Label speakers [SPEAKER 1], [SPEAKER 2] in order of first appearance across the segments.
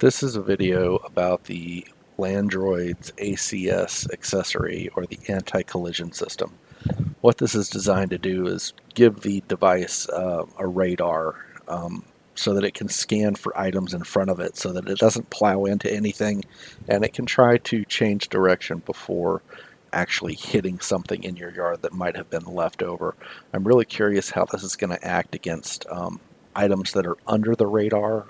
[SPEAKER 1] This is a video about the Landroid's ACS accessory, or the anti-collision system. What this is designed to do is give the device a radar, so that it can scan for items in front of it so that it doesn't plow into anything, and it can try to change direction before actually hitting something in your yard that might have been left over. I'm really curious how this is going to act against items that are under the radar,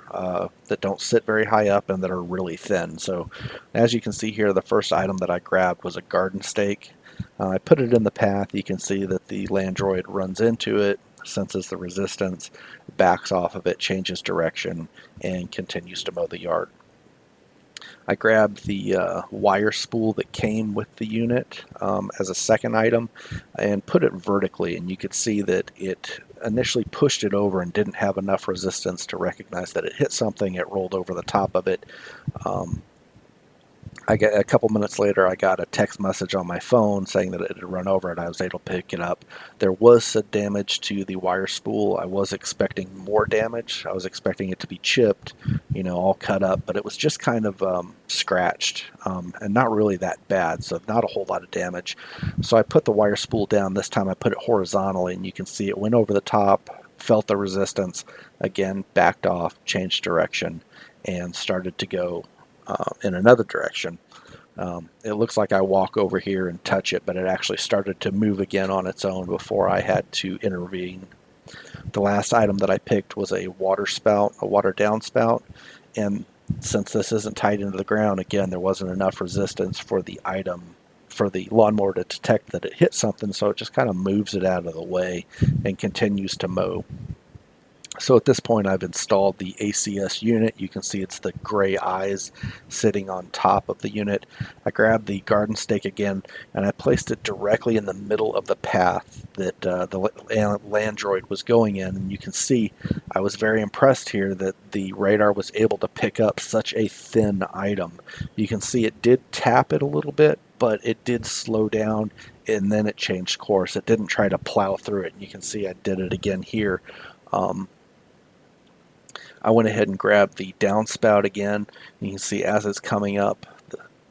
[SPEAKER 1] that don't sit very high up and that are really thin. So as you can see here, the first item that I grabbed was a garden stake. I put it in the path. You can see that the Landroid runs into it, senses the resistance, backs off of it, changes direction, and continues to mow the yard. I grabbed the wire spool that came with the unit as a second item and put it vertically, and you could see that it initially pushed it over and didn't have enough resistance to recognize that it hit something. It rolled over the top of it. A couple minutes later, I got a text message on my phone saying that it had run over, and I was able to pick it up. There was some damage to the wire spool. I was expecting more damage. I was expecting it to be chipped, all cut up, but it was just kind of scratched, and not really that bad, so not a whole lot of damage. So I put the wire spool down. This time I put it horizontally, and you can see it went over the top, felt the resistance, again backed off, changed direction, and started to go in another direction. It looks like I walk over here and touch it, but it actually started to move again on its own before I had to intervene. The last item that I picked was a water spout, a water downspout, and since this isn't tied into the ground, again, there wasn't enough resistance for the lawnmower to detect that it hit something, so it just kind of moves it out of the way and continues to mow. So at this point, I've installed the ACS unit. You can see it's the gray eyes sitting on top of the unit. I grabbed the garden stake again, and I placed it directly in the middle of the path that the Landroid was going in. And you can see I was very impressed here that the radar was able to pick up such a thin item. You can see it did tap it a little bit, but it did slow down, and then it changed course. It didn't try to plow through it. And you can see I did it again here. I went ahead and grabbed the downspout again. You can see as it's coming up,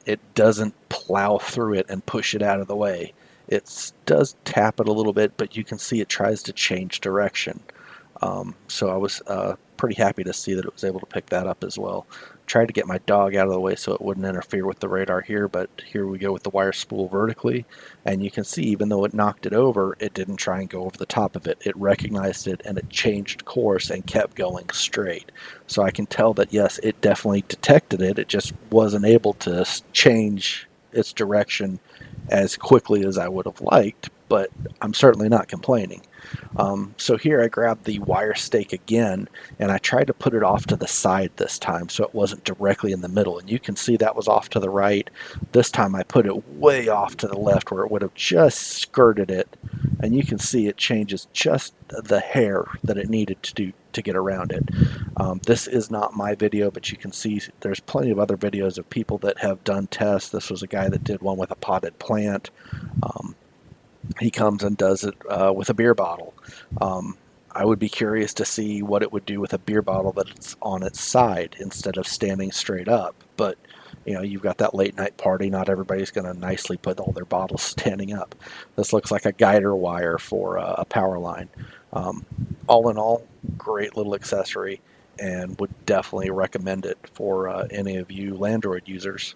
[SPEAKER 1] it doesn't plow through it and push it out of the way. It does tap it a little bit, but you can see it tries to change direction. So I was pretty happy to see that it was able to pick that up as well. Tried to get my dog out of the way so it wouldn't interfere with the radar here, but here we go with the wire spool vertically, and you can see even though it knocked it over, it didn't try and go over the top of it. It recognized it and it changed course and kept going straight. So I can tell that yes, it definitely detected it. It just wasn't able to change its direction as quickly as I would have liked, but I'm certainly not complaining. So here I grabbed the wire stake again, and I tried to put it off to the side this time so it wasn't directly in the middle, and you can see that was off to the right. This time I put it way off to the left where it would have just skirted it, and you can see it changes just the hair that it needed to do to get around it. This is not my video, but you can see there's plenty of other videos of people that have done tests. This was a guy that did one with a potted plant. He comes and does it with a beer bottle. I would be curious to see what it would do with a beer bottle that's on its side instead of standing straight up. But you've got that late night party. Not everybody's going to nicely put all their bottles standing up. This looks like a guider wire for a power line. All in all, great little accessory, and would definitely recommend it for any of you Landroid users.